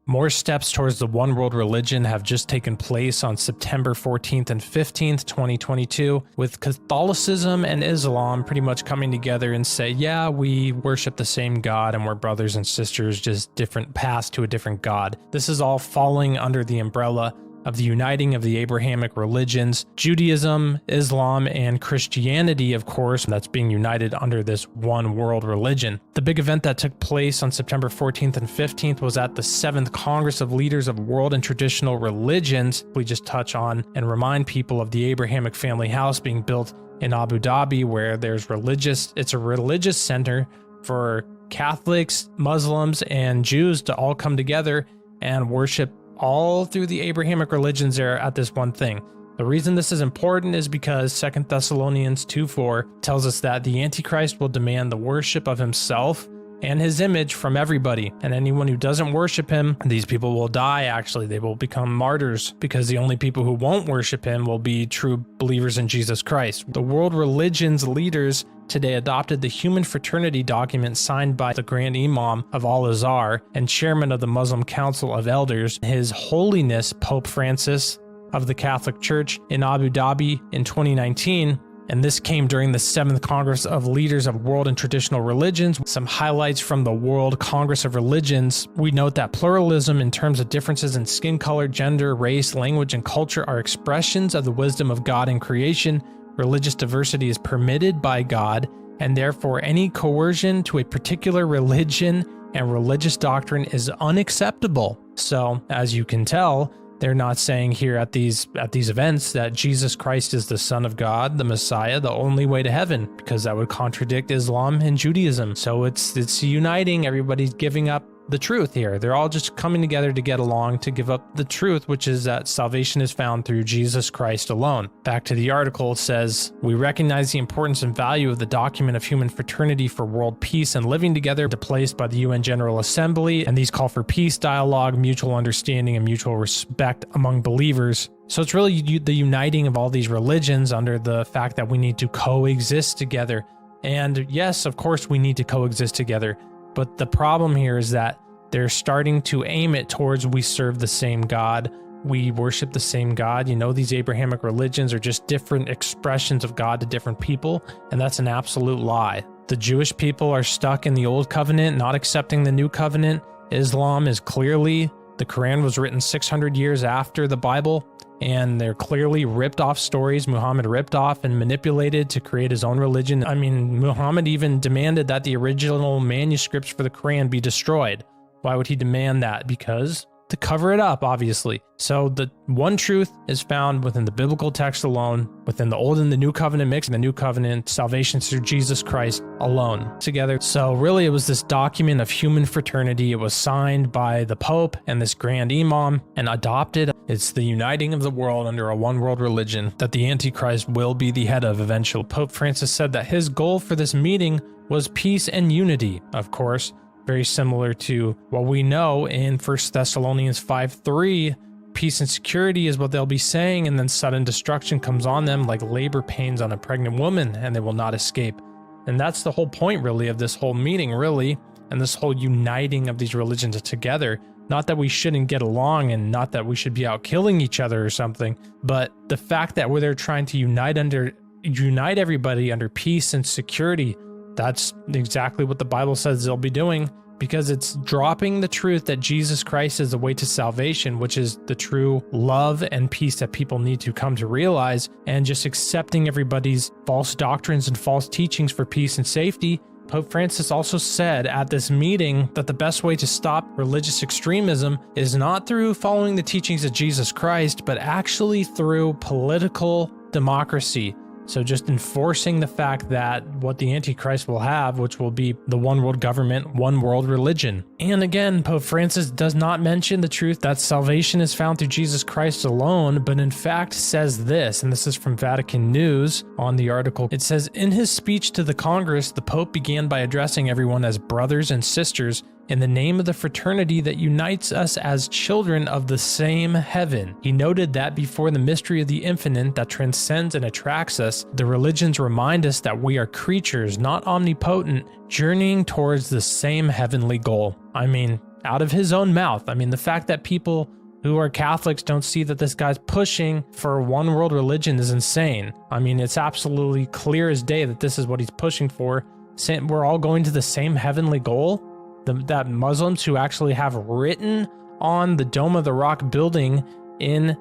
More steps towards the one world religion have just taken place on September 14th and 15th, 2022, with Catholicism and Islam pretty much coming together and say, yeah, we worship the same God and we're brothers and sisters, just different paths to a different God. This is all falling under the umbrella of the uniting of the Abrahamic religions, Judaism, Islam, and Christianity, of course, that's being united under this one world religion. The big event that took place on September 14th and 15th was at the 7th Congress of Leaders of World and Traditional Religions. We just touch on and remind people of the Abrahamic family house being built in Abu Dhabi, where it's a religious center for Catholics, Muslims, and Jews to all come together and worship all through the Abrahamic religions there at this one thing. The reason this is important is because 2 Thessalonians 2:4 tells us that the Antichrist will demand the worship of himself and his image from everybody, and anyone who doesn't worship him, these people will die. Actually, they will become martyrs, because the only people who won't worship him will be true believers in Jesus Christ. The world religions leaders today adopted the Human Fraternity document signed by the Grand Imam of Al-Azhar and chairman of the Muslim Council of Elders, His Holiness Pope Francis of the Catholic Church, in Abu Dhabi in 2019. And this came during the 7th Congress of Leaders of World and Traditional Religions. Some highlights from the World Congress of Religions. We note that pluralism in terms of differences in skin color, gender, race, language, and culture are expressions of the wisdom of God in creation. Religious diversity is permitted by God, and therefore any coercion to a particular religion and religious doctrine is unacceptable. So, as you can tell, they're not saying here at these events that Jesus Christ is the Son of God, the Messiah, the only way to heaven, because that would contradict Islam and Judaism. So it's uniting. Everybody's giving up the truth here. They're all just coming together to get along, to give up the truth, which is that salvation is found through Jesus Christ alone. Back to the article, it says, we recognize the importance and value of the document of human fraternity for world peace and living together, placed by the UN General Assembly, and these call for peace, dialogue, mutual understanding, and mutual respect among believers. So it's really the uniting of all these religions under the fact that we need to coexist together. And yes, of course, we need to coexist together. But the problem here is that they're starting to aim it towards we serve the same God, we worship the same God. You know, these Abrahamic religions are just different expressions of God to different people, and that's an absolute lie. The Jewish people are stuck in the old covenant, not accepting the new covenant. Islam is clearly, the Quran was written 600 years after the Bible, and they're clearly ripped off stories Muhammad ripped off and manipulated to create his own religion. I mean, Muhammad even demanded that the original manuscripts for the Quran be destroyed. Why would he demand that? Because to cover it up, obviously. So the one truth is found within the biblical text alone, within the Old and the New Covenant mix, and the New Covenant, salvation through Jesus Christ alone together. So really it was this document of human fraternity. It was signed by the Pope and this Grand Imam and adopted. It's the uniting of the world under a one world religion that the Antichrist will be the head of eventually. Pope Francis said that his goal for this meeting was peace and unity, of course. Very similar to what we know in 1 Thessalonians 5:3, peace and security is what they'll be saying, and then sudden destruction comes on them like labor pains on a pregnant woman, and they will not escape. And that's the whole point, really, of this whole meeting, really, and this whole uniting of these religions together. Not that we shouldn't get along, and not that we should be out killing each other or something, but the fact that they're trying to unite everybody under peace and security. That's exactly what the Bible says they'll be doing, because it's dropping the truth that Jesus Christ is the way to salvation, which is the true love and peace that people need to come to realize, and just accepting everybody's false doctrines and false teachings for peace and safety. Pope Francis also said at this meeting that the best way to stop religious extremism is not through following the teachings of Jesus Christ, but actually through political democracy. So just enforcing the fact that what the Antichrist will have, which will be the one world government, one world religion. And again, Pope Francis does not mention the truth that salvation is found through Jesus Christ alone, but in fact says this, and this is from Vatican News on the article. It says, in his speech to the Congress, the Pope began by addressing everyone as brothers and sisters in the name of the fraternity that unites us as children of the same heaven. He noted that before the mystery of the infinite that transcends and attracts us, the religions remind us that we are creatures, not omnipotent, journeying towards the same heavenly goal. I mean, out of his own mouth. I mean, the fact that people who are Catholics don't see that this guy's pushing for one world religion is insane. I mean, it's absolutely clear as day that this is what he's pushing for. We're all going to the same heavenly goal. That Muslims who actually have written on the Dome of the Rock building in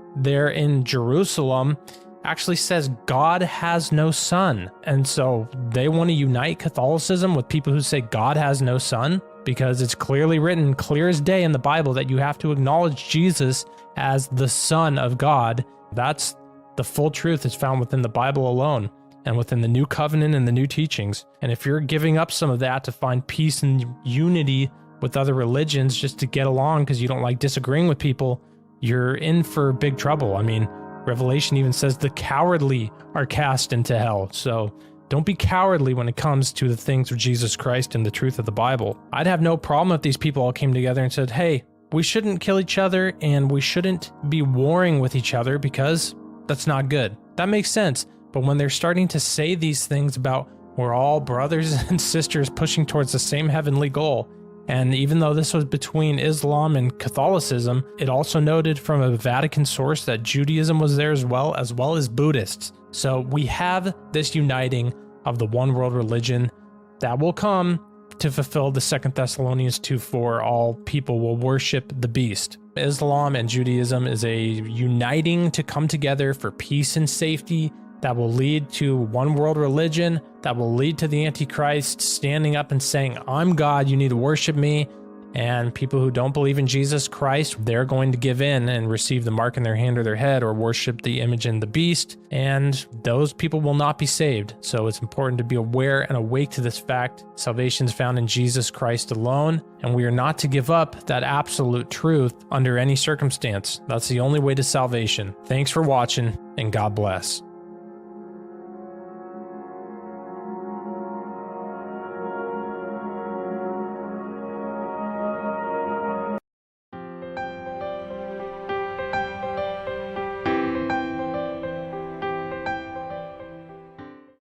Jerusalem actually says God has no son. And so they want to unite Catholicism with people who say God has no son, because it's clearly written, clear as day in the Bible, that you have to acknowledge Jesus as the Son of God. That's the full truth is found within the Bible alone and within the New Covenant and the new teachings. And if you're giving up some of that to find peace and unity with other religions just to get along because you don't like disagreeing with people, you're in for big trouble. I mean, Revelation even says the cowardly are cast into hell. So don't be cowardly when it comes to the things of Jesus Christ and the truth of the Bible. I'd have no problem if these people all came together and said, hey, we shouldn't kill each other and we shouldn't be warring with each other because that's not good. That makes sense. But when they're starting to say these things about we're all brothers and sisters pushing towards the same heavenly goal, and even though this was between Islam and Catholicism, it also noted from a Vatican source that Judaism was there as well as Buddhists. So we have this uniting of the one world religion that will come to fulfill the 2 Thessalonians 2:4, all people will worship the beast. Islam and Judaism is a uniting to come together for peace and safety that will lead to one world religion, that will lead to the Antichrist standing up and saying, I'm God, you need to worship me. And people who don't believe in Jesus Christ, they're going to give in and receive the mark in their hand or their head or worship the image and the beast. And those people will not be saved. So it's important to be aware and awake to this fact. Salvation is found in Jesus Christ alone. And we are not to give up that absolute truth under any circumstance. That's the only way to salvation. Thanks for watching, and God bless.